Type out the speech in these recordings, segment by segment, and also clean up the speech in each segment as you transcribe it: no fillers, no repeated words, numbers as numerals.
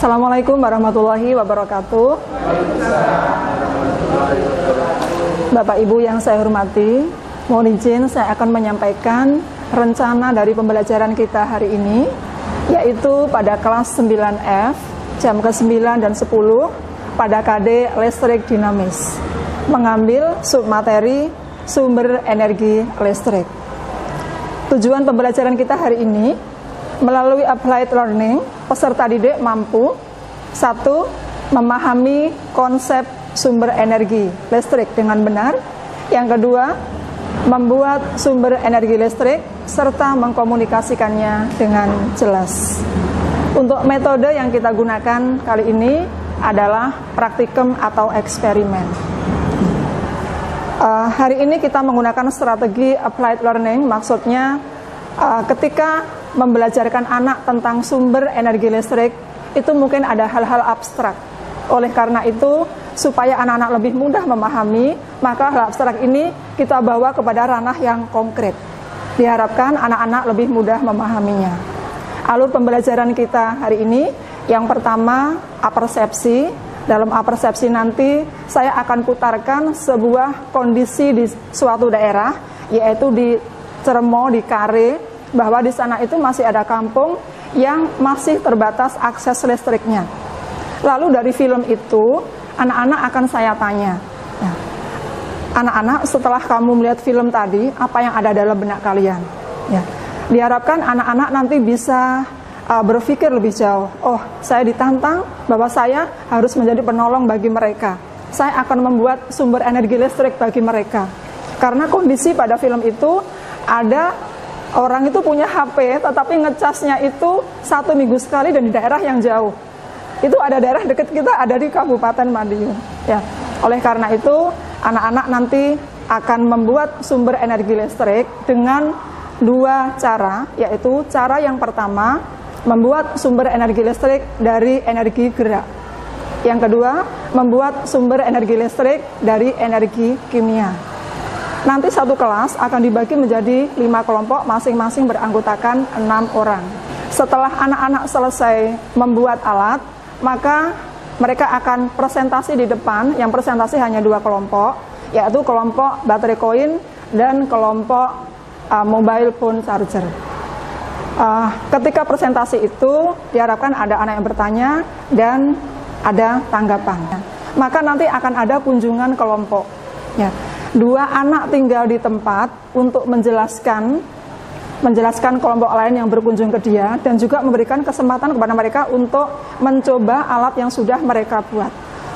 Assalamualaikum warahmatullahi wabarakatuh. Bapak Ibu yang saya hormati, mohon izin saya akan menyampaikan rencana dari pembelajaran kita hari ini, yaitu pada kelas 9F, jam ke-9 dan 10, pada KD Listrik Dinamis, mengambil submateri sumber energi listrik. Tujuan pembelajaran kita hari ini, melalui applied learning, peserta didik mampu: 1. Memahami konsep sumber energi listrik dengan benar. Yang kedua, membuat sumber energi listrik serta mengkomunikasikannya dengan jelas. Untuk metode yang kita gunakan kali ini adalah praktikum atau eksperimen. Hari ini kita menggunakan strategi applied learning, maksudnya ketika membelajarkan anak tentang sumber energi listrik, itu mungkin ada hal-hal abstrak. Oleh karena itu, supaya anak-anak lebih mudah memahami, maka hal abstrak ini kita bawa kepada ranah yang konkret. Diharapkan anak-anak lebih mudah memahaminya. Alur pembelajaran kita hari ini, yang pertama, apersepsi. Dalam apersepsi nanti, saya akan putarkan sebuah kondisi di suatu daerah, yaitu di Cermo, di Kare, bahwa di sana itu masih ada kampung yang masih terbatas akses listriknya. Lalu dari film itu, anak-anak akan saya tanya, anak-anak, setelah kamu melihat film tadi, apa yang ada dalam benak kalian? Ya. Diharapkan anak-anak nanti bisa berpikir lebih jauh. Oh, saya ditantang bahwa saya harus menjadi penolong bagi mereka. Saya akan membuat sumber energi listrik bagi mereka. Karena kondisi pada film itu, ada orang itu punya HP, tetapi ngecasnya itu 1 minggu sekali dan di daerah yang jauh. Itu ada daerah dekat kita, ada di Kabupaten Madiun. Ya. Oleh karena itu, anak-anak nanti akan membuat sumber energi listrik dengan 2 cara, yaitu cara yang pertama, membuat sumber energi listrik dari energi gerak. Yang kedua, membuat sumber energi listrik dari energi kimia. Nanti satu kelas akan dibagi menjadi 5 kelompok, masing-masing beranggotakan 6 orang. Setelah anak-anak selesai membuat alat, maka mereka akan presentasi di depan, yang presentasi hanya 2 kelompok, yaitu kelompok baterai koin dan kelompok mobile phone charger. Ketika presentasi itu, diharapkan ada anak yang bertanya dan ada tanggapan. Maka nanti akan ada kunjungan kelompok. Ya. 2 anak tinggal di tempat untuk menjelaskan kelompok lain yang berkunjung ke dia, dan juga memberikan kesempatan kepada mereka untuk mencoba alat yang sudah mereka buat.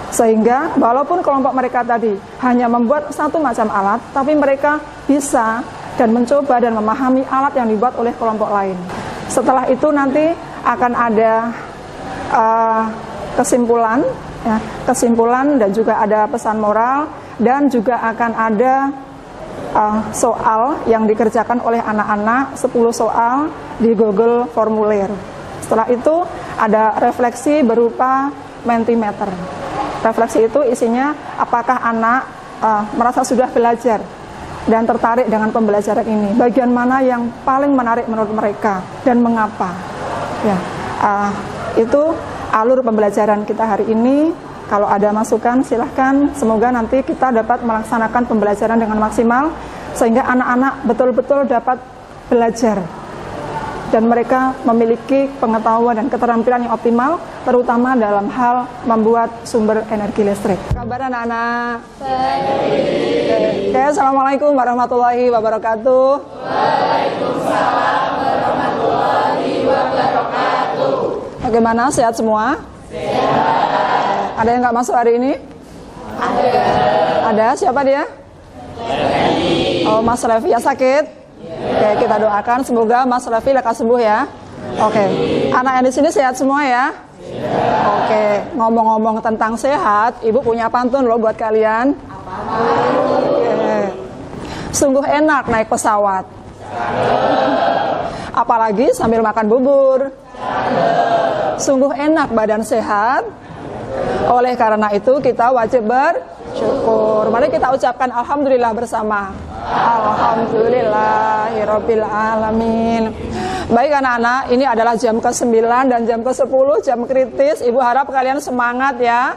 Sehingga walaupun kelompok mereka tadi hanya membuat 1 macam alat, tapi mereka bisa dan mencoba dan memahami alat yang dibuat oleh kelompok lain. Setelah itu nanti akan ada kesimpulan dan juga ada pesan moral, dan juga akan ada soal yang dikerjakan oleh anak-anak, 10 soal di Google Formulir. Setelah itu ada refleksi berupa Mentimeter. Refleksi itu isinya apakah anak merasa sudah belajar dan tertarik dengan pembelajaran ini, bagian mana yang paling menarik menurut mereka dan mengapa. Ya, itu alur pembelajaran kita hari ini. Kalau ada masukan silahkan, semoga nanti kita dapat melaksanakan pembelajaran dengan maksimal, sehingga anak-anak betul-betul dapat belajar dan mereka memiliki pengetahuan dan keterampilan yang optimal, terutama dalam hal membuat sumber energi listrik. Kabar anak-anak? Oke, assalamualaikum warahmatullahi wabarakatuh. Waalaikumsalam warahmatullahi wabarakatuh. Bagaimana, sehat semua? Sehat. Ada yang nggak masuk hari ini? Ada. Siapa dia? Oh, Mas Revi ya, sakit? Oke, kita doakan semoga Mas Revi lekas sembuh ya. Oke, anak yang di sini sehat semua ya? Oke, ngomong-ngomong tentang sehat, Ibu punya pantun loh buat kalian. Oke. Sungguh enak naik pesawat. Apalagi sambil makan bubur. Sungguh enak badan sehat. Oleh karena itu kita wajib bersyukur. Mari kita ucapkan alhamdulillah bersama. Alhamdulillahirabbil alamin. Baik anak-anak, ini adalah jam ke-9 dan jam ke-10, jam kritis. Ibu harap kalian semangat ya.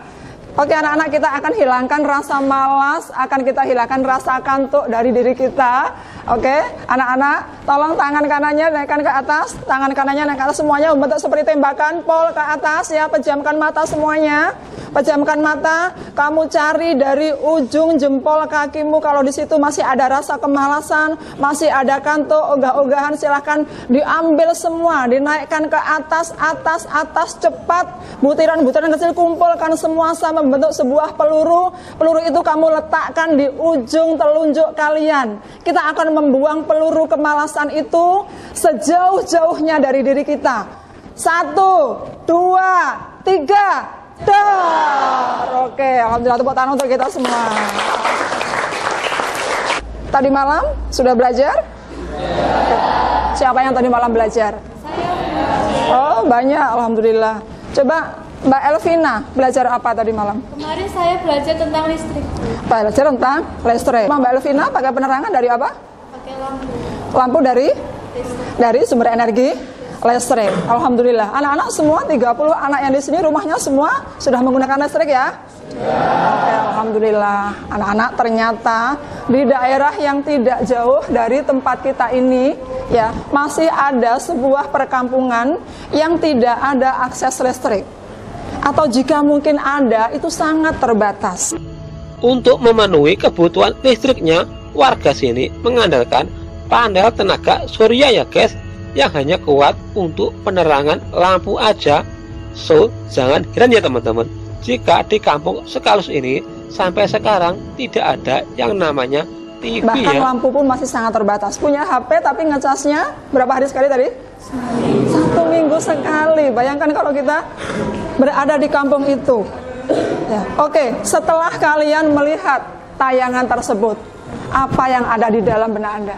Oke anak-anak, kita akan hilangkan rasa malas, akan kita hilangkan rasa kantuk dari diri kita. Oke, anak-anak, tolong tangan kanannya naikkan ke atas, tangan kanannya naik ke atas semuanya membentuk seperti tembakan pol ke atas ya. Pejamkan mata semuanya. Pejamkan mata, kamu cari dari ujung jempol kakimu. Kalau di situ masih ada rasa kemalasan, masih ada kantuk, ogah-ogahan, silahkan diambil semua, dinaikkan ke atas, atas, cepat. Butiran-butiran kecil kumpulkan semua sama membentuk sebuah peluru. Peluru itu kamu letakkan di ujung telunjuk kalian. Kita akan membuang peluru kemalasan itu sejauh-jauhnya dari diri kita. 1, 2, 3. Dar. Oke, alhamdulillah, tepuk tangan untuk kita semua. Tadi malam sudah belajar? Siapa yang tadi malam belajar? Oh, banyak, alhamdulillah. Coba Mbak Elvina belajar apa tadi malam? Kemarin saya belajar tentang listrik. Belajar tentang listrik. Mbak Elvina pakai penerangan dari apa? Pakai lampu. Lampu dari? Listrik. Dari sumber energi listrik. Alhamdulillah. Anak-anak semua 30 anak yang di sini rumahnya semua sudah menggunakan listrik ya? Oke, alhamdulillah. Anak-anak ternyata di daerah yang tidak jauh dari tempat kita ini ya, masih ada sebuah perkampungan yang tidak ada akses listrik. Atau jika mungkin ada, itu sangat terbatas. Untuk memenuhi kebutuhan listriknya, warga sini mengandalkan panel tenaga surya ya guys, yang hanya kuat untuk penerangan lampu aja. So, jangan heran ya teman-teman, jika di kampung sekalus ini sampai sekarang tidak ada yang namanya TV. Bahkan ya. lampu pun masih sangat terbatas. Punya HP tapi ngecasnya berapa hari sekali tadi? 1 minggu sekali. Bayangkan kalau kita berada di kampung itu ya. Oke, setelah kalian melihat tayangan tersebut, apa yang ada di dalam benak Anda?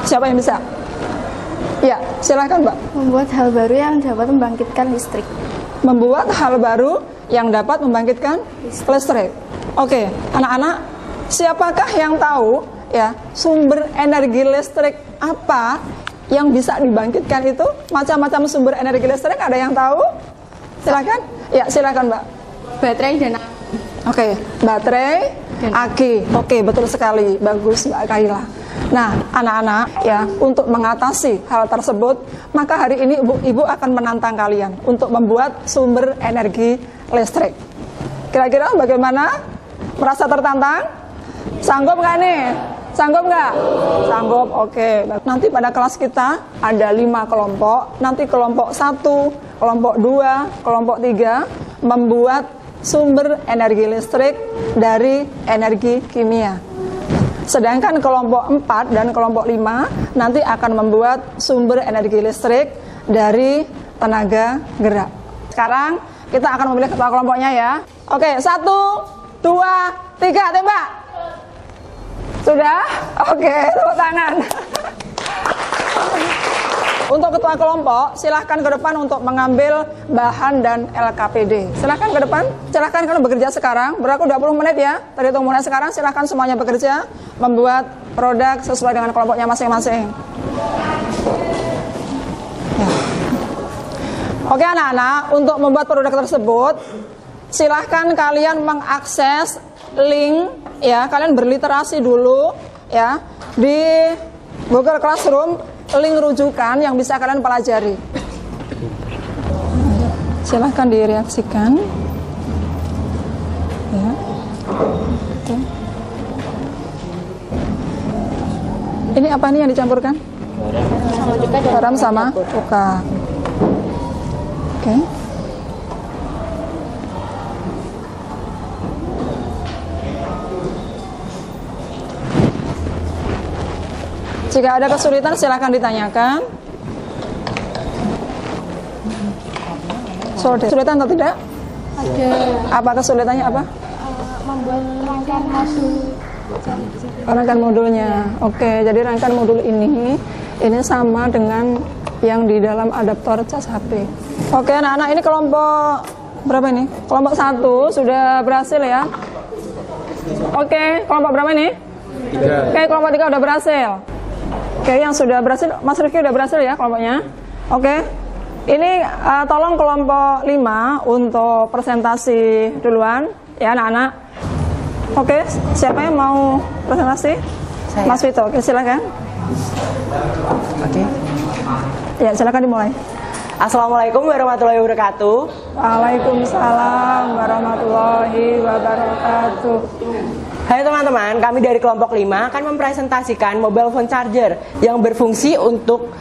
Siapa yang bisa? Ya, silakan Mbak. Membuat hal baru yang dapat membangkitkan listrik. Membuat hal baru yang dapat membangkitkan listrik. Oke, anak-anak, siapakah yang tahu ya sumber energi listrik apa yang bisa dibangkitkan itu? Macam-macam sumber energi listrik, ada yang tahu? Silakan. Ya, silakan Mbak. Baterai dan Oke, baterai, aki. Oke, betul sekali. Bagus Mbak Kaila. Nah, anak-anak ya, untuk mengatasi hal tersebut, maka hari ini ibu akan menantang kalian untuk membuat sumber energi listrik. Kira-kira bagaimana? Merasa tertantang? Sanggup nggak nih? Sanggup nggak? Sanggup, oke. Nanti pada kelas kita ada 5 kelompok. Nanti kelompok 1, kelompok 2, kelompok 3 membuat sumber energi listrik dari energi kimia. Sedangkan kelompok 4 dan kelompok 5 nanti akan membuat sumber energi listrik dari tenaga gerak. Sekarang kita akan memilih ketua kelompoknya ya. Oke, 1, 2, 3, tembak. Sudah? Oke, tepuk tangan. Untuk ketua kelompok, silahkan ke depan untuk mengambil bahan dan LKPD. Silahkan ke depan, silahkan kalian bekerja sekarang. Berlaku 20 menit ya. Tadi itu mulai sekarang, silahkan semuanya bekerja, membuat produk sesuai dengan kelompoknya masing-masing. Ya. Oke anak-anak, untuk membuat produk tersebut, silahkan kalian mengakses link ya. Kalian berliterasi dulu ya di Google Classroom. Link rujukan yang bisa kalian pelajari. Silahkan direaksikan. Ya. Oke. Ini apa nih yang dicampurkan? Garam sama cuka. Oke. Jika ada kesulitan silakan ditanyakan. Kesulitan atau tidak? ada Apa kesulitannya apa? membuat rangkaian modul. Rangkaian modulnya. Oke, jadi rangkaian modul ini sama dengan yang di dalam adaptor cas HP. Oke, anak-anak, ini kelompok berapa ini? Kelompok 1 sudah berhasil ya. Oke, kelompok berapa ini? 3. Oke, kelompok 3 udah berhasil. Oke, yang sudah berhasil, Mas Rifki udah berhasil ya kelompoknya. Oke, ini tolong kelompok 5 untuk presentasi duluan ya anak-anak. Oke, siapa yang mau presentasi? Saya. Mas Vito, oke silakan. Oke. Ya, silakan dimulai. Assalamualaikum warahmatullahi wabarakatuh. Waalaikumsalam warahmatullahi wabarakatuh. Hai teman-teman, kami dari kelompok 5 akan mempresentasikan mobile phone charger yang berfungsi untuk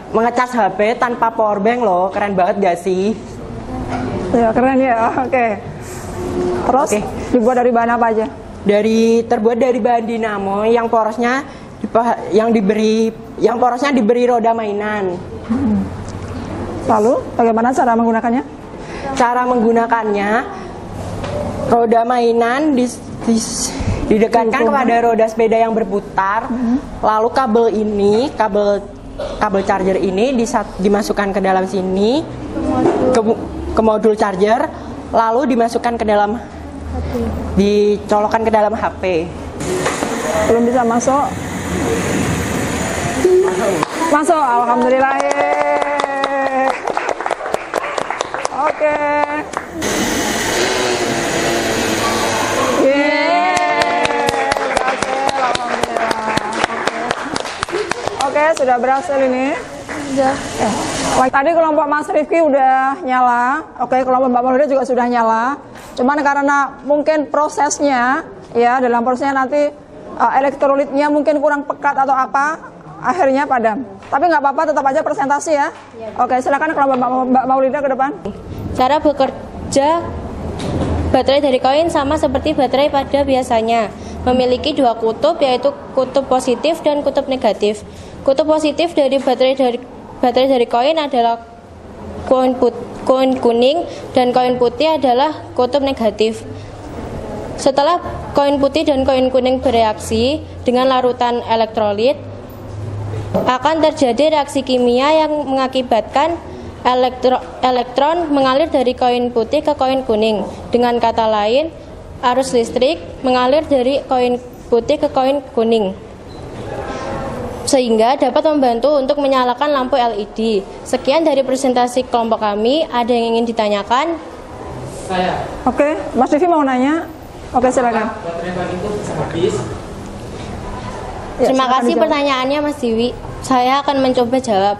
mengecas HP tanpa power bank loh. Keren banget gak sih? Ya, keren ya. Oke. Terus Oke. dibuat dari bahan apa aja? Terbuat dari bahan dinamo yang porosnya diberi roda mainan. Lalu bagaimana cara menggunakannya? Cara menggunakannya, roda mainan didekatkan kepada roda sepeda yang berputar. Lalu kabel charger ini dimasukkan ke dalam sini, ke modul charger, lalu dimasukkan ke dalam, dicolokkan ke dalam HP. Belum bisa masuk? Masuk, alhamdulillah. Oke. Berhasil, alhamdulillah. Oke, sudah berhasil ini. Tadi kelompok Mas Rifki udah nyala. Oke, kelompok Mbak Maulida juga sudah nyala. Cuman karena mungkin prosesnya, ya dalam prosesnya nanti elektrolitnya mungkin kurang pekat atau apa, akhirnya padam. Tapi nggak apa-apa, tetap aja presentasi ya. Oke, silakan kelompok Mbak Maulida ke depan. Cara bekerja baterai dari koin sama seperti baterai pada biasanya. Memiliki dua kutub, yaitu kutub positif dan kutub negatif. Kutub positif dari baterai dari koin adalah koin kuning dan koin putih adalah kutub negatif. Setelah koin putih dan koin kuning bereaksi dengan larutan elektrolit, akan terjadi reaksi kimia yang mengakibatkan elektron mengalir dari koin putih ke koin kuning. Dengan kata lain, arus listrik mengalir dari koin putih ke koin kuning, sehingga dapat membantu untuk menyalakan lampu LED. Sekian dari presentasi kelompok kami. Ada yang ingin ditanyakan? Oke, Mas Devi mau nanya? Oke, silakan. Ya, Terima silakan kasih dijawab. pertanyaannya Mas Dewi. Saya akan mencoba jawab.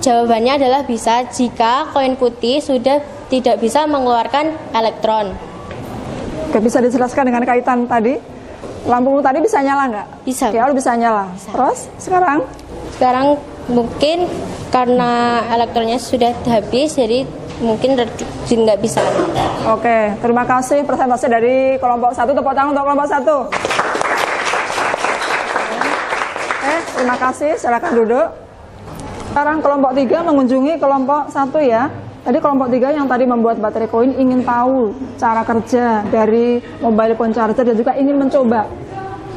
Jawabannya adalah bisa jika koin putih sudah tidak bisa mengeluarkan elektron. Oke, bisa dijelaskan dengan kaitan tadi? Lampu tadi bisa nyala nggak? Bisa. Ya, bisa nyala. Bisa. Terus sekarang? Sekarang mungkin karena elektronnya sudah habis, jadi mungkin nggak bisa. Oke, terima kasih presentasi dari kelompok 1. Tepuk tangan untuk kelompok 1. Terima kasih. Silakan duduk. Sekarang kelompok 3 mengunjungi kelompok 1 ya. Tadi kelompok 3 yang tadi membuat baterai koin ingin tahu cara kerja dari mobile phone charger dan juga ingin mencoba.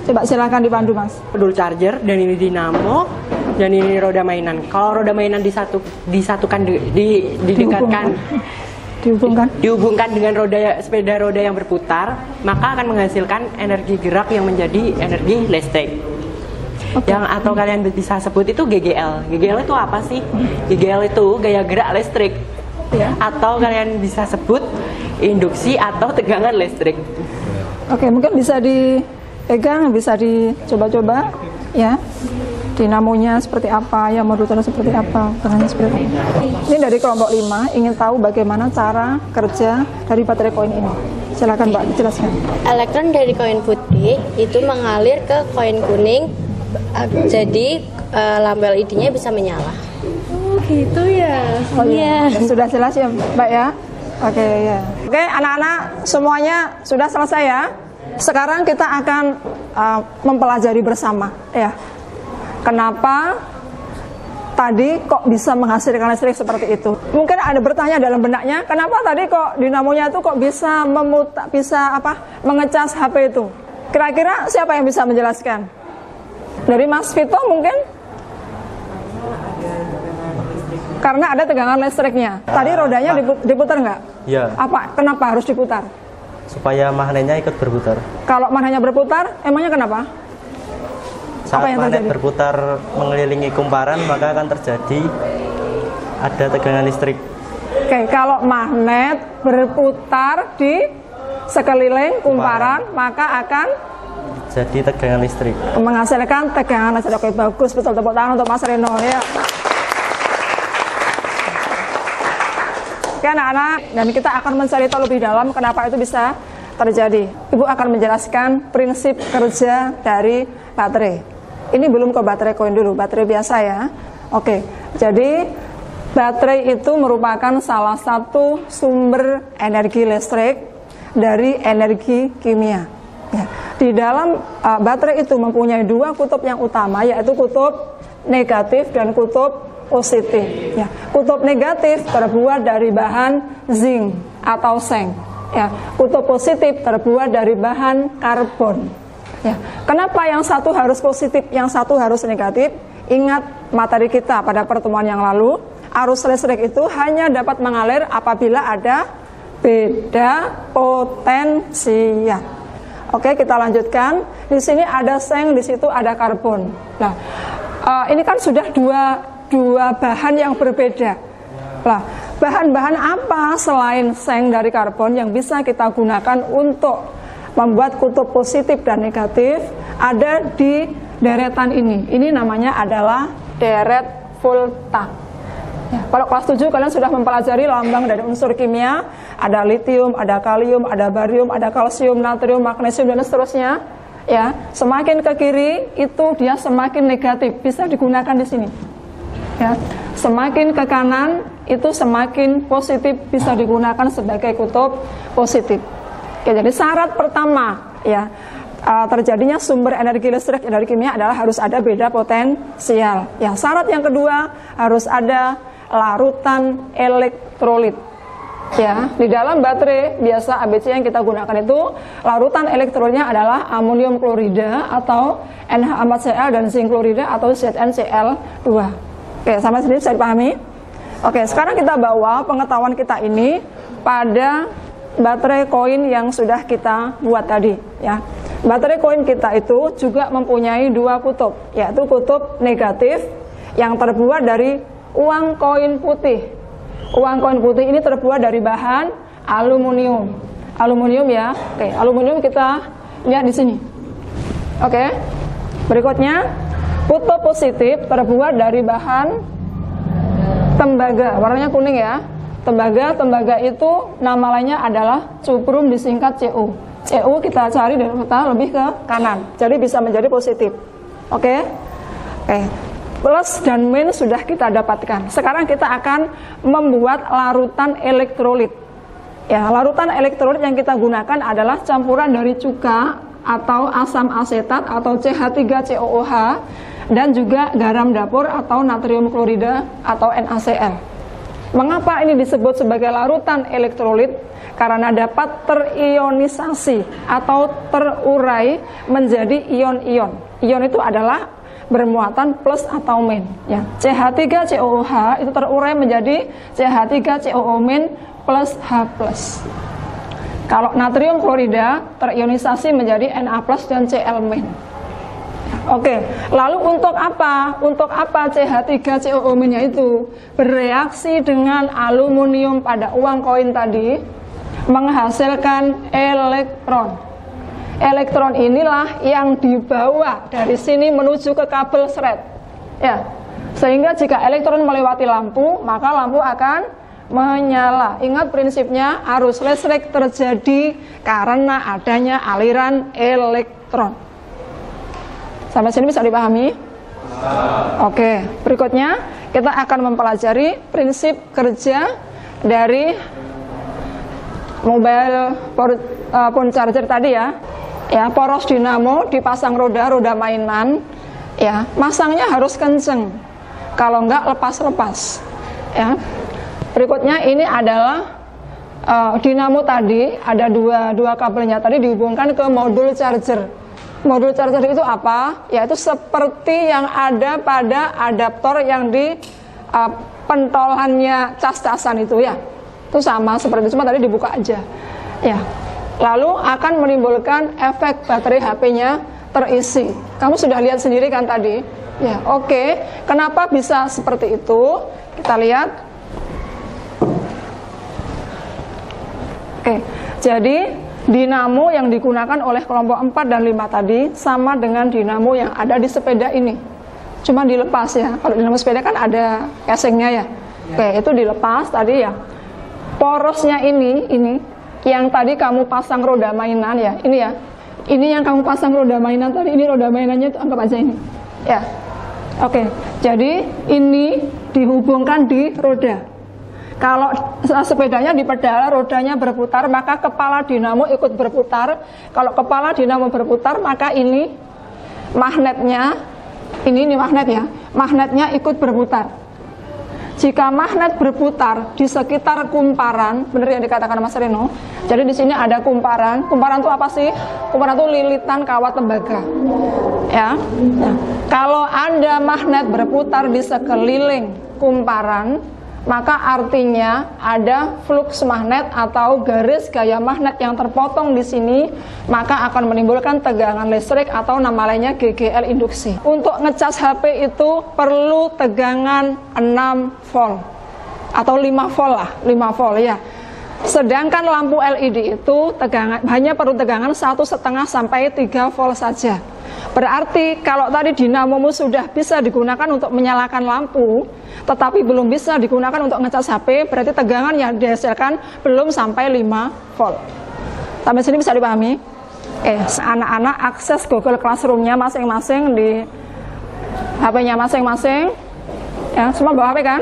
Coba silakan dipandu Mas. Modul charger, dan ini dinamo, dan ini roda mainan. Kalau roda mainan didekatkan dihubungkan dengan sepeda roda yang berputar, maka akan menghasilkan energi gerak yang menjadi energi listrik. Yang atau kalian bisa sebut itu GGL. GGL itu apa sih? GGL itu gaya gerak listrik. Atau kalian bisa sebut induksi atau tegangan listrik. Oke, mungkin bisa dipegang, bisa dicoba-coba ya. Dinamonya seperti apa, ya modulnya seperti apa, tegangannya seperti apa. Ini dari kelompok 5 ingin tahu bagaimana cara kerja dari baterai koin ini. Silakan Mbak, jelaskan. Elektron dari koin putih itu mengalir ke koin kuning, jadi lampu LED-nya bisa menyala. Oh gitu ya. Oh iya, sudah jelas ya Mbak ya. Oke ya. Oke anak-anak semuanya sudah selesai ya. Sekarang kita akan mempelajari bersama ya. Kenapa tadi kok bisa menghasilkan listrik seperti itu? Mungkin ada bertanya dalam benaknya, kenapa tadi kok dinamonya itu kok bisa mengecas HP itu? Kira-kira siapa yang bisa menjelaskan? Dari Mas Vito mungkin? Karena ada tegangan listriknya. Tadi rodanya diputar nggak? Ya. Kenapa harus diputar? Supaya magnetnya ikut berputar. Kalau magnetnya berputar, emangnya kenapa? Saat magnet berputar mengelilingi kumparan, maka akan terjadi ada tegangan listrik. Oke, kalau magnet berputar di sekeliling kumparan, maka akan jadi tegangan listrik, menghasilkan tegangan listrik. Oke, bagus, betul, tepuk tangan untuk Mas Reno ya. Oke anak-anak, dan kita akan mencari tahu lebih dalam kenapa itu bisa terjadi. Ibu akan menjelaskan prinsip kerja dari baterai. Ini belum ke baterai koin dulu, baterai biasa ya. Oke, jadi baterai itu merupakan salah satu sumber energi listrik dari energi kimia. Ya. Di dalam baterai itu mempunyai dua kutub yang utama, yaitu kutub negatif dan kutub positif. Ya. Kutub negatif terbuat dari bahan zinc atau seng. Ya. Kutub positif terbuat dari bahan karbon. Ya. Kenapa yang satu harus positif, yang satu harus negatif? Ingat materi kita pada pertemuan yang lalu, arus listrik itu hanya dapat mengalir apabila ada beda potensial. Oke, kita lanjutkan. Di sini ada seng, di situ ada karbon. Nah, ini kan sudah dua bahan yang berbeda. Nah, bahan-bahan apa selain seng dari karbon yang bisa kita gunakan untuk membuat kutub positif dan negatif? Ada di deretan ini. Ini namanya adalah deret volta. Ya, kalau kelas 7 kalian sudah mempelajari lambang dari unsur kimia, ada litium, ada kalium, ada barium, ada kalsium, natrium, magnesium dan seterusnya. Ya, semakin ke kiri itu dia semakin negatif, bisa digunakan di sini. Ya, semakin ke kanan itu semakin positif, bisa digunakan sebagai kutub positif. Oke, jadi syarat pertama ya terjadinya sumber energi listrik dari kimia adalah harus ada beda potensial. Ya, syarat yang kedua harus ada larutan elektrolit. Ya, di dalam baterai biasa ABC yang kita gunakan itu larutan elektrolitnya adalah amonium klorida atau NH4Cl dan zinc klorida atau ZnCl2. Oke, sampai sini bisa dipahami? Oke, sekarang kita bawa pengetahuan kita ini pada baterai koin yang sudah kita buat tadi, ya. Baterai koin kita itu juga mempunyai dua kutub, yaitu kutub negatif yang terbuat dari uang koin putih. Uang koin putih ini terbuat dari bahan aluminium. Aluminium ya. Oke, aluminium kita lihat di sini. Oke. Berikutnya, kutub positif terbuat dari bahan tembaga. Warnanya kuning ya. Tembaga itu nama lainnya adalah cuprum disingkat Cu. Cu kita cari dari peta lebih ke kanan. Jadi bisa menjadi positif. Oke. Plus dan min sudah kita dapatkan. Sekarang kita akan membuat larutan elektrolit. Ya, larutan elektrolit yang kita gunakan adalah campuran dari cuka atau asam asetat atau CH3COOH dan juga garam dapur atau natrium klorida atau NaCl. Mengapa ini disebut sebagai larutan elektrolit? Karena dapat terionisasi atau terurai menjadi ion-ion. Ion itu adalah bermuatan plus atau min. Ya. CH3COOH itu terurai menjadi CH3COO min plus H+. Kalau natrium klorida terionisasi menjadi Na plus dan Cl min. Oke, lalu untuk apa? Untuk apa CH3COO minnya itu? Bereaksi dengan aluminium pada uang koin tadi menghasilkan elektron. Elektron inilah yang dibawa dari sini menuju ke kabel sret. Ya. Sehingga jika elektron melewati lampu, maka lampu akan menyala. Ingat prinsipnya, arus listrik terjadi karena adanya aliran elektron. Sampai sini bisa dipahami? Oke, berikutnya kita akan mempelajari prinsip kerja dari mobile phone charger tadi ya. Ya, poros dinamo dipasang roda mainan. Ya, masangnya harus kenceng. Kalau enggak lepas-lepas. Ya. Berikutnya ini adalah dinamo tadi, ada dua kabelnya tadi dihubungkan ke modul charger. Modul charger itu apa? Yaitu seperti yang ada pada adaptor yang di pentolannya cas-casan itu ya. Itu sama seperti itu, cuma tadi dibuka aja. Ya. Lalu akan menimbulkan efek baterai HP-nya terisi. Kamu sudah lihat sendiri kan tadi? Ya, oke. Kenapa bisa seperti itu? Kita lihat. Oke, jadi dinamo yang digunakan oleh kelompok 4 dan 5 tadi sama dengan dinamo yang ada di sepeda ini. Cuma dilepas ya. Kalau dinamo sepeda kan ada casingnya ya. Oke, itu dilepas tadi ya. Porosnya ini yang tadi kamu pasang roda mainan ya. Ini ya. Ini yang kamu pasang roda mainan tadi. Ini roda mainannya itu anggap aja ini. Ya. Oke. Jadi ini dihubungkan di roda. Kalau sepedanya di pedal, rodanya berputar, maka kepala dinamo ikut berputar. Kalau kepala dinamo berputar, maka ini magnetnya, ini magnet ya, magnetnya ikut berputar. Jika magnet berputar di sekitar kumparan, benar yang dikatakan Mas Reno. Jadi di sini ada kumparan. Kumparan itu apa sih? Kumparan itu lilitan kawat tembaga. Ya. Nah, kalau ada magnet berputar di sekeliling kumparan, maka artinya ada flux magnet atau garis gaya magnet yang terpotong di sini, maka akan menimbulkan tegangan listrik atau nama lainnya GGL induksi. Untuk ngecas HP itu perlu tegangan 6 volt atau 5 volt lah, 5 volt ya. Sedangkan lampu LED itu hanya perlu tegangan 1,5 sampai 3 volt saja. Berarti kalau tadi dinamomu sudah bisa digunakan untuk menyalakan lampu, tetapi belum bisa digunakan untuk ngecas HP, berarti tegangan yang dihasilkan belum sampai 5 volt. Sampai sini bisa dipahami? Anak-anak akses Google Classroom-nya masing-masing di HP-nya masing-masing. Ya, semua bawa HP kan?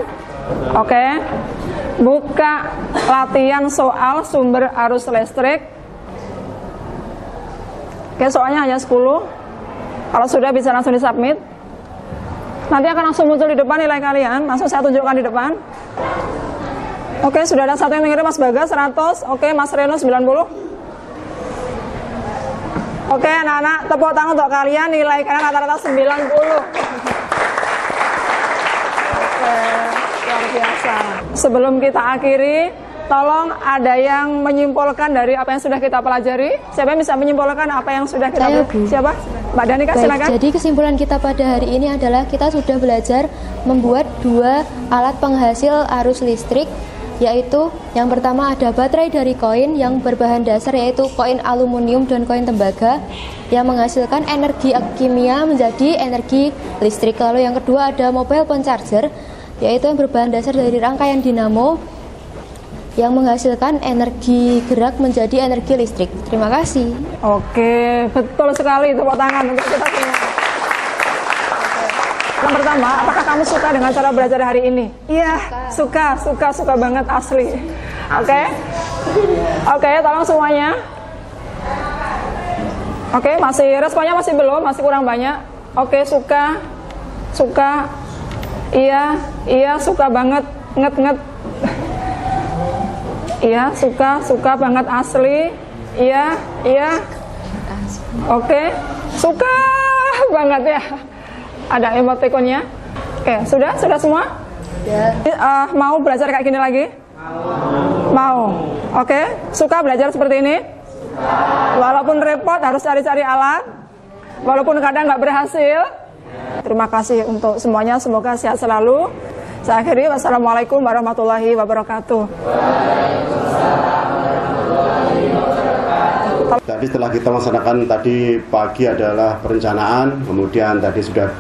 Oke. Buka latihan soal sumber arus listrik. Oke, soalnya hanya 10. Kalau sudah bisa langsung disubmit. Nanti akan langsung muncul di depan nilai kalian. Langsung saya tunjukkan di depan. Oke, sudah ada satu yang mengirim, Mas Bagas 100. Oke, Mas Reno 90. Oke, anak-anak, tepuk tangan untuk kalian. Nilai kalian rata-rata 90. Oke, luar biasa. Sebelum kita akhiri, tolong ada yang menyimpulkan dari apa yang sudah kita pelajari. Siapa yang bisa menyimpulkan apa yang sudah kita pelajari? Siapa? Mbak Danika, silakan. Jadi kesimpulan kita pada hari ini adalah kita sudah belajar membuat 2 alat penghasil arus listrik, yaitu yang pertama ada baterai dari koin yang berbahan dasar yaitu koin aluminium dan koin tembaga yang menghasilkan energi kimia menjadi energi listrik. Lalu yang kedua ada mobile phone charger, yaitu yang berbahan dasar dari rangkaian dinamo yang menghasilkan energi gerak menjadi energi listrik. Terima kasih. Oke, betul sekali. Tepuk tangan untuk kita semua. Yang pertama, apakah kamu suka dengan cara belajar hari ini? Iya, suka banget, asli. Oke, tolong semuanya. Oke, responnya masih belum, masih kurang banyak. Oke, suka. Iya, suka banget, nget. Iya, suka banget, asli. Iya. Oke, suka banget ya. Ada emoticonnya. Oke, sudah semua? Ya. Mau belajar kayak gini lagi? Mau. Oke, suka belajar seperti ini? Walaupun repot harus cari-cari alat, walaupun kadang nggak berhasil. Terima kasih untuk semuanya, semoga sehat selalu. Saya akhiri, wassalamualaikum warahmatullahi wabarakatuh. Tadi setelah kita melaksanakan tadi pagi adalah perencanaan, kemudian tadi sudah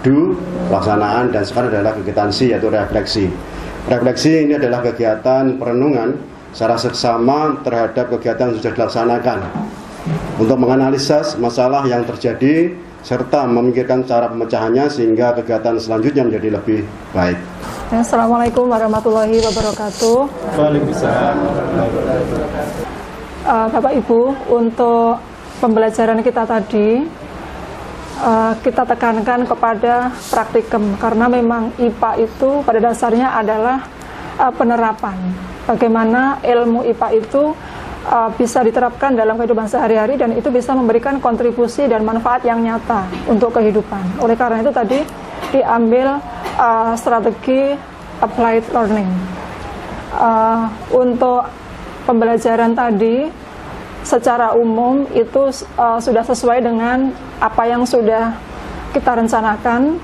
pelaksanaan, dan sekarang adalah kegiatan C, yaitu refleksi. Refleksi ini adalah kegiatan perenungan secara seksama terhadap kegiatan yang sudah dilaksanakan untuk menganalisa masalah yang terjadi serta memikirkan cara pemecahannya sehingga kegiatan selanjutnya menjadi lebih baik. Assalamualaikum warahmatullahi wabarakatuh. Waalaikumsalam. Bapak Ibu, untuk pembelajaran kita tadi kita tekankan kepada praktikum, karena memang IPA itu pada dasarnya adalah penerapan. Bagaimana ilmu IPA itu bisa diterapkan dalam kehidupan sehari-hari dan itu bisa memberikan kontribusi dan manfaat yang nyata untuk kehidupan. Oleh karena itu tadi diambil strategi applied learning. Untuk pembelajaran tadi secara umum itu sudah sesuai dengan apa yang sudah kita rencanakan.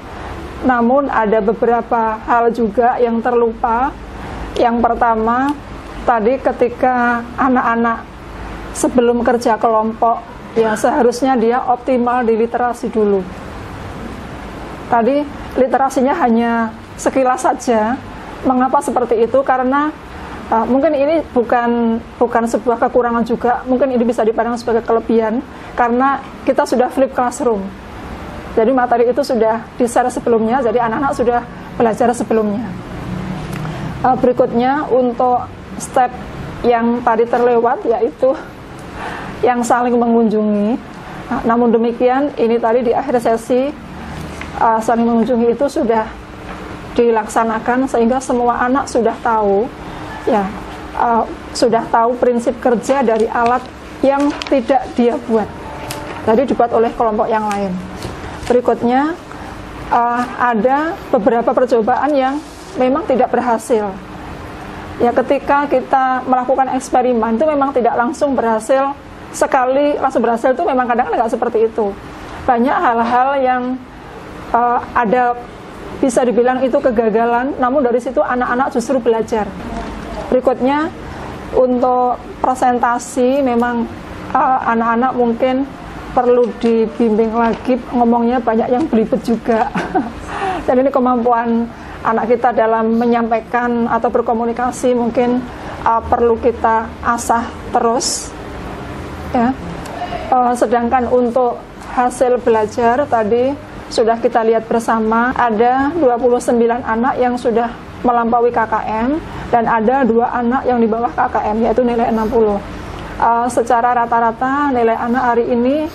Namun ada beberapa hal juga yang terlupa. Yang pertama, tadi ketika anak-anak sebelum kerja kelompok, ya seharusnya dia optimal di literasi dulu. Tadi literasinya hanya sekilas saja. Mengapa seperti itu? Karena mungkin ini bukan sebuah kekurangan juga, mungkin ini bisa dipandang sebagai kelebihan karena kita sudah flip classroom. Jadi materi itu sudah di-share sebelumnya, jadi anak-anak sudah belajar sebelumnya. Berikutnya untuk step yang tadi terlewat, yaitu yang saling mengunjungi. Namun demikian, ini tadi di akhir sesi saling mengunjungi itu sudah dilaksanakan sehingga semua anak sudah tahu, ya sudah tahu prinsip kerja dari alat yang tidak dia buat, tadi dibuat oleh kelompok yang lain. Berikutnya ada beberapa percobaan yang memang tidak berhasil. Ya, ketika kita melakukan eksperimen itu memang tidak langsung berhasil sekali, langsung berhasil itu memang kadang-kadang nggak seperti itu. Banyak hal-hal yang ada bisa dibilang itu kegagalan, namun dari situ anak-anak justru belajar. Berikutnya untuk presentasi memang anak-anak mungkin perlu dibimbing lagi, ngomongnya banyak yang belibet juga. Dan ini kemampuan anak kita dalam menyampaikan atau berkomunikasi mungkin perlu kita asah terus, ya. Sedangkan untuk hasil belajar tadi sudah kita lihat bersama, ada 29 anak yang sudah melampaui KKM dan ada 2 anak yang di bawah KKM, yaitu nilai 60. Secara rata-rata nilai anak hari ini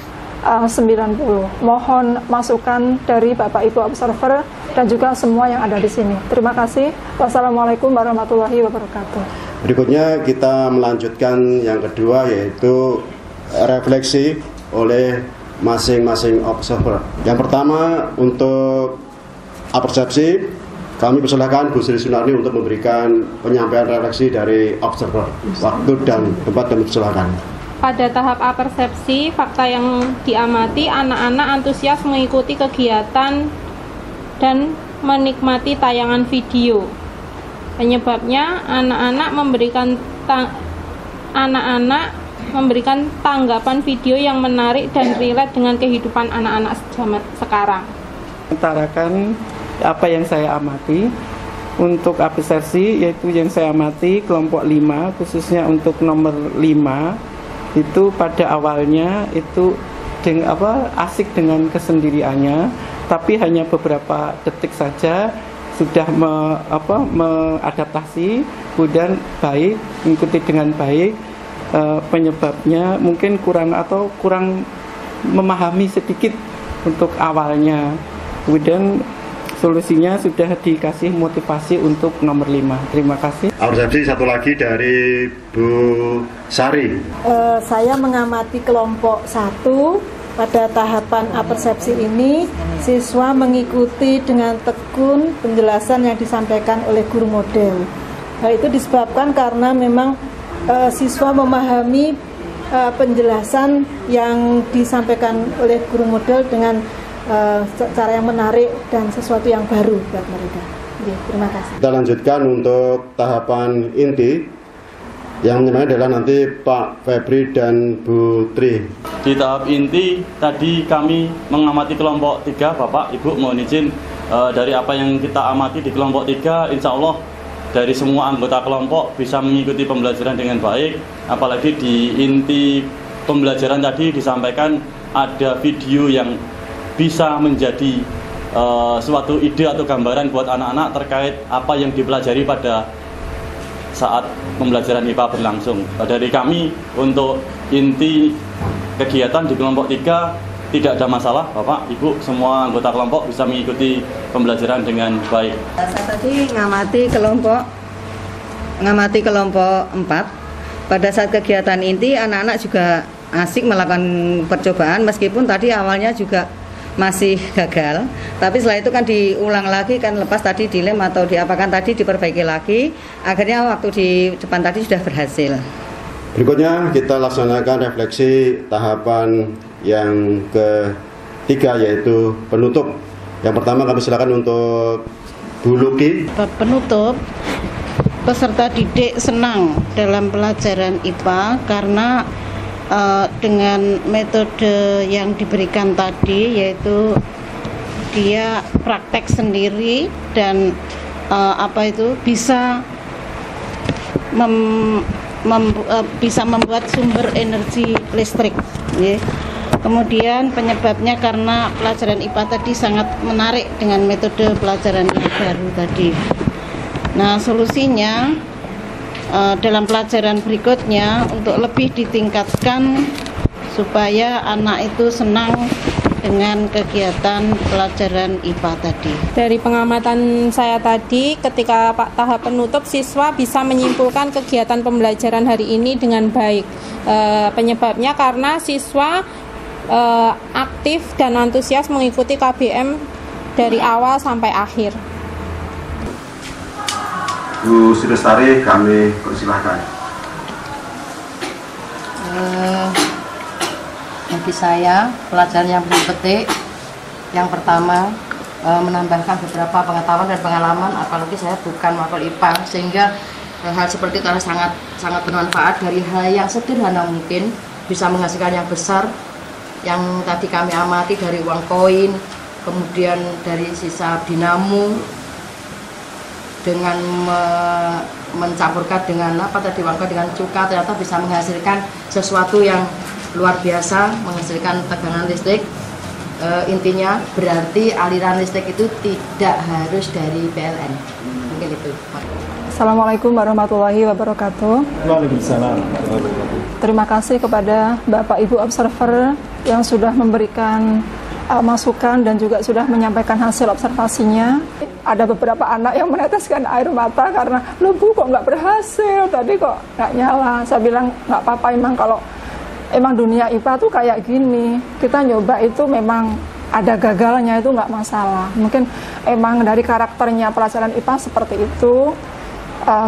90. Mohon masukan dari Bapak Ibu observer dan juga semua yang ada di sini. Terima kasih. Wassalamualaikum warahmatullahi wabarakatuh. Berikutnya kita melanjutkan yang kedua, yaitu refleksi oleh masing-masing observer. Yang pertama untuk apersepsi, kami persilahkan Bu Sri Sunarni untuk memberikan penyampaian refleksi dari observer. Waktu dan tempat kami persilahkan. Pada tahap apersepsi, fakta yang diamati, anak-anak antusias mengikuti kegiatan dan menikmati tayangan video. Penyebabnya anak-anak memberikan tanggapan video yang menarik dan relate dengan kehidupan anak-anak zaman sekarang. Utarakan apa yang saya amati untuk apersepsi, yaitu yang saya amati kelompok 5, khususnya untuk nomor 5 itu pada awalnya itu asik dengan kesendiriannya, tapi hanya beberapa detik saja sudah mengadaptasi, kemudian baik, mengikuti dengan baik. Penyebabnya mungkin kurang memahami sedikit untuk awalnya, kemudian solusinya sudah dikasih motivasi untuk nomor 5. Terima kasih. Apersepsi satu lagi dari Bu Sari. Saya mengamati kelompok 1. Pada tahapan apersepsi ini, siswa mengikuti dengan tekun penjelasan yang disampaikan oleh guru model. Itu disebabkan karena memang siswa memahami penjelasan yang disampaikan oleh guru model dengan cara yang menarik dan sesuatu yang baru buat mereka. Oke, terima kasih. Kita lanjutkan untuk tahapan inti, yang namanya adalah nanti Pak Febri dan Bu Tri. Di tahap inti tadi kami mengamati kelompok 3, Bapak Ibu mohon izin dari apa yang kita amati di kelompok 3, insya Allah dari semua anggota kelompok bisa mengikuti pembelajaran dengan baik. Apalagi di inti pembelajaran tadi disampaikan ada video yang bisa menjadi suatu ide atau gambaran buat anak-anak terkait apa yang dipelajari pada saat pembelajaran IPA berlangsung. Dari kami untuk inti kegiatan di kelompok 3 tidak ada masalah, Bapak, Ibu, semua anggota kelompok bisa mengikuti pembelajaran dengan baik. Saya tadi ngamati kelompok 4. Pada saat kegiatan inti, anak-anak juga asik melakukan percobaan, meskipun tadi awalnya juga masih gagal, tapi setelah itu kan diulang lagi, kan lepas tadi dilem atau diapakan tadi diperbaiki lagi, akhirnya waktu di depan tadi sudah berhasil. Berikutnya kita laksanakan refleksi tahapan yang ketiga, yaitu penutup. Yang pertama kami silakan untuk Bu Luki. Penutup, peserta didik senang dalam pelajaran IPA karena dengan metode yang diberikan tadi, yaitu dia praktek sendiri dan bisa bisa membuat sumber energi listrik. Ya. Kemudian penyebabnya karena pelajaran IPA tadi sangat menarik dengan metode pelajaran yang baru tadi. Nah, solusinya dalam pelajaran berikutnya untuk lebih ditingkatkan supaya anak itu senang dengan kegiatan pelajaran IPA tadi. Dari pengamatan saya tadi, ketika tahap penutup, siswa bisa menyimpulkan kegiatan pembelajaran hari ini dengan baik. Penyebabnya karena siswa aktif dan antusias mengikuti KBM dari awal sampai akhir. Bu Sri Lestari, kami persilahkan. Bagi saya, pelajaran yang paling penting, yang pertama menambahkan beberapa pengetahuan dan pengalaman, apalagi saya bukan mapel IPA, sehingga hal seperti itu sangat bermanfaat. Dari hal yang sederhana mungkin bisa menghasilkan yang besar, yang tadi kami amati dari uang koin, kemudian dari sisa dinamo, dengan mencampurkan dengan uang koin dengan cuka, ternyata bisa menghasilkan sesuatu yang luar biasa, menghasilkan tegangan listrik. Intinya berarti aliran listrik itu tidak harus dari PLN. Mungkin itu. Assalamualaikum warahmatullahi wabarakatuh. Waalaikumsalam. Terima kasih kepada Bapak Ibu observer yang sudah memberikan masukan dan juga sudah menyampaikan hasil observasinya. Ada beberapa anak yang meneteskan air mata karena, "Loh Bu, kok nggak berhasil? Tadi kok nggak nyala." Saya bilang, nggak apa-apa, emang dunia IPA tuh kayak gini. Kita nyoba itu memang ada gagalnya, itu nggak masalah. Mungkin emang dari karakternya pelajaran IPA seperti itu.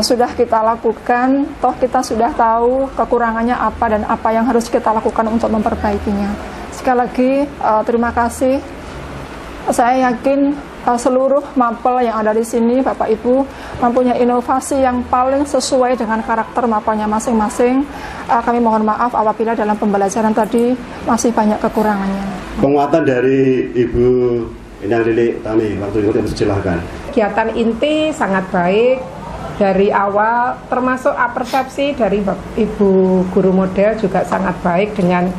Sudah kita lakukan, toh kita sudah tahu kekurangannya apa dan apa yang harus kita lakukan untuk memperbaikinya. Sekali lagi terima kasih. Saya yakin seluruh mapel yang ada di sini, Bapak Ibu, mempunyai inovasi yang paling sesuai dengan karakter mapelnya masing-masing. Kami mohon maaf apabila dalam pembelajaran tadi masih banyak kekurangannya. Penguatan dari Ibu Endang Lili Tani, waktu itu silahkan. Kegiatan inti sangat baik dari awal, termasuk persepsi dari Ibu Guru Model juga sangat baik dengan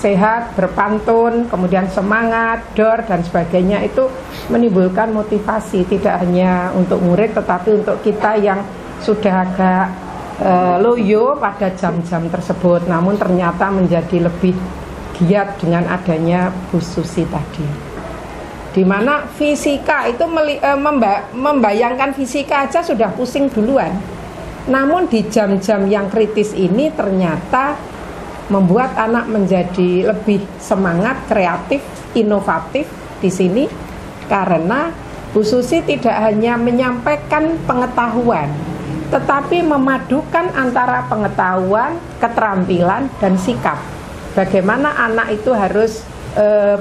sehat, berpantun, kemudian semangat, dor, dan sebagainya. Itu menimbulkan motivasi tidak hanya untuk murid tetapi untuk kita yang sudah agak loyo pada jam-jam tersebut, namun ternyata menjadi lebih giat dengan adanya Bu Susi tadi, di mana fisika itu membayangkan fisika aja sudah pusing duluan, namun di jam-jam yang kritis ini ternyata membuat anak menjadi lebih semangat, kreatif, inovatif di sini, karena Bu Susi tidak hanya menyampaikan pengetahuan, tetapi memadukan antara pengetahuan, keterampilan, dan sikap. Bagaimana anak itu harus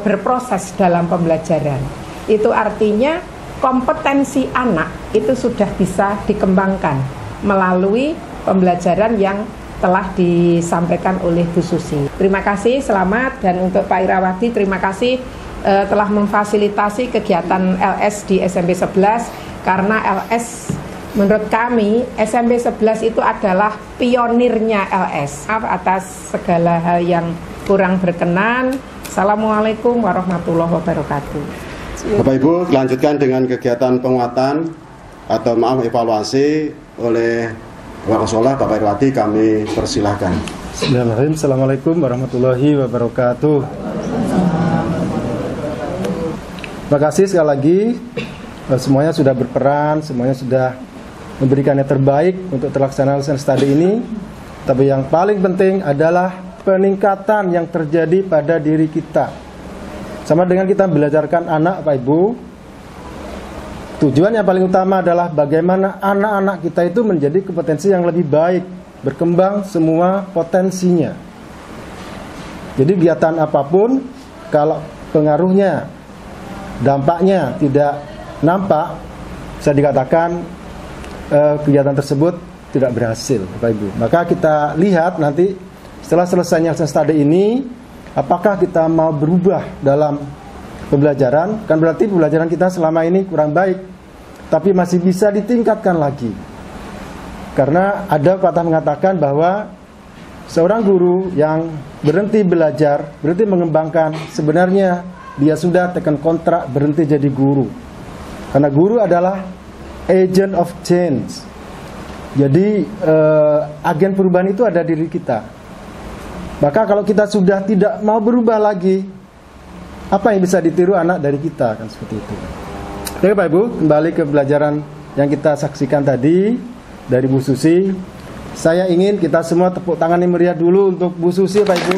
berproses dalam pembelajaran. Itu artinya kompetensi anak itu sudah bisa dikembangkan melalui pembelajaran yang telah disampaikan oleh Bu Susi. Terima kasih, selamat. Dan untuk Pak Irawadi, terima kasih telah memfasilitasi kegiatan LS di SMP 11, karena LS menurut kami SMP 11 itu adalah pionirnya LS. Maaf atas segala hal yang kurang berkenan. Assalamualaikum warahmatullahi wabarakatuh. Bapak Ibu, lanjutkan dengan kegiatan penguatan atau evaluasi oleh Wakasolah Bapak Irwadi, kami persilahkan. Bismillahirrahmanirrahim. Assalamualaikum warahmatullahi wabarakatuh. Terima kasih sekali lagi. Semuanya sudah berperan, semuanya sudah memberikan yang terbaik untuk terlaksananya studi ini. Tapi yang paling penting adalah peningkatan yang terjadi pada diri kita. Sama dengan kita belajarkan anak, Pak Ibu, tujuan yang paling utama adalah bagaimana anak-anak kita itu menjadi kompetensi yang lebih baik berkembang semua potensinya. Jadi kegiatan apapun, kalau pengaruhnya, dampaknya tidak nampak, bisa dikatakan kegiatan tersebut tidak berhasil, Bapak Ibu. Maka kita lihat nanti setelah selesainya study ini, apakah kita mau berubah dalam pembelajaran. Kan berarti pembelajaran kita selama ini kurang baik, tapi masih bisa ditingkatkan lagi. Karena ada patah mengatakan bahwa seorang guru yang berhenti belajar, berhenti mengembangkan, sebenarnya dia sudah tekan kontrak berhenti jadi guru. Karena guru adalah agent of change. Jadi agen perubahan itu ada diri kita. Maka kalau kita sudah tidak mau berubah lagi, apa yang bisa ditiru anak dari kita, kan seperti itu. Oke Pak Ibu, kembali ke pelajaran yang kita saksikan tadi dari Bu Susi. Saya ingin kita semua tepuk tangan yang meriah dulu untuk Bu Susi Pak Ibu.